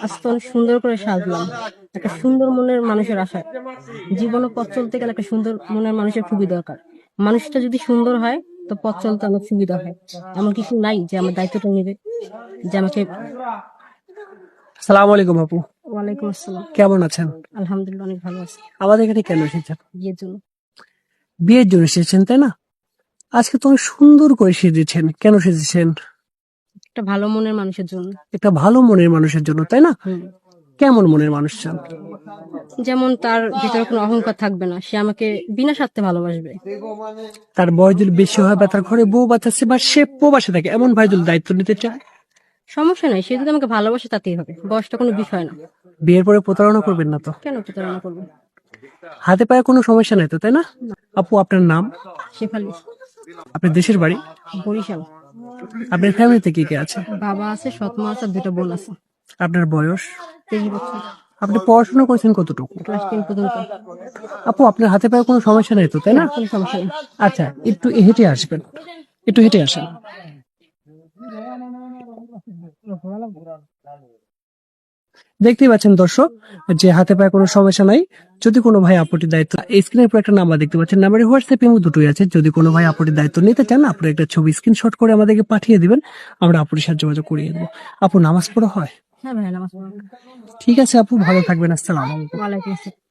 আজকে অনেক সুন্দর করে সাজলাম একটা সুন্দর মনের মানুষের আশায়। জীবনে পথ চলতে গেলে একটা সুন্দর মনের মানুষের খুবই দরকার। মানুষটা যদি সুন্দর হয় তো পথ চলতে অনেক সুবিধা হয়। এমন কিছু নাই যে আমার দায়িত্বটা নেবে, যে আমাকে। সালাম আলাইকুম আপু, ওয়ালাইকুম আসসালাম। কেমন আছেন? আলহামদুলিল্লাহ, অনেক ভালো আছি। আমাদের এখানে কেন এসেছেন? বিয়ের জন্য। বিয়ের জন্য এসেছেন তাই না? আজকে তো অনেক সুন্দর করে সেজেছেন, কেন সেজেছেন? একটা ভালো মনের মানুষের জন্য। একটা ভালো মনের মানুষের জন্য তাই না? হুম। কেমন মনের মানুষ চান? যেমন তার ভিতরে কোনো অহংকার থাকবে না, সে আমাকে বিনা স্বার্থে ভালোবাসবে। তার বয়স যদি বেশি হয় বা তার ঘরে বউ বাচ্চা বা সে প্রবাসে থাকে এমন ভাই যদি দায়িত্ব নিতে চায়? সমস্যা নাই, সে যদি আমাকে ভালোবাসে তাতেই হবে, বয়সটা কোনো বিষয় না। বিয়ের পরে প্রতারণা করবেন না তো? কেন প্রতারণা করবো? হাতে পায়ে কোনো সমস্যা নাই তো তাই না? আপু আপনার নাম? শেফালি। আপনার দেশের বাড়ি? বরিশাল। আপনার ফ্যামিলিতে কি কে আছে? বাবা আছে, সৎ মা আছে, 2টা বোন আছে। আপনার বয়স? 23 বছর। আপনি পড়াশোনা করেছেন কতটুকু? ক্লাস 10 পর্যন্ত। আপু আপনার হাতে পায়ে কোনো সমস্যা নেই তো তাই না? কোনো সমস্যা নেই। আচ্ছা, একটু হেঁটে আসবেন, একটু হেঁটে আসেন। দেখতেই পাচ্ছেন দর্শক যে হাতে পায়ে কোনো সমস্যা নাই। যদি কোনো ভাই আপুটির দায়িত্ব, স্ক্রিনের উপর একটা নাম্বার দেখতে পাচ্ছেন, নাম্বারে হোয়াটসঅ্যাপ ইমো দুটোই আছে। যদি কোনো ভাই আপুটির দায়িত্ব নিতে চান, আপনারা একটা ছবি স্ক্রিনশট করে আমাদেরকে পাঠিয়ে দিবেন, আমরা আপুটির সাথে যোগাযোগ করিয়ে দেবো। আপু নামাজ পড়া হয়? হ্যাঁ ভাই, নামাজ পড়ো। ঠিক আছে আপু, ভালো থাকবেন। আসসালাম। ওয়ালাইকুম আসসালাম।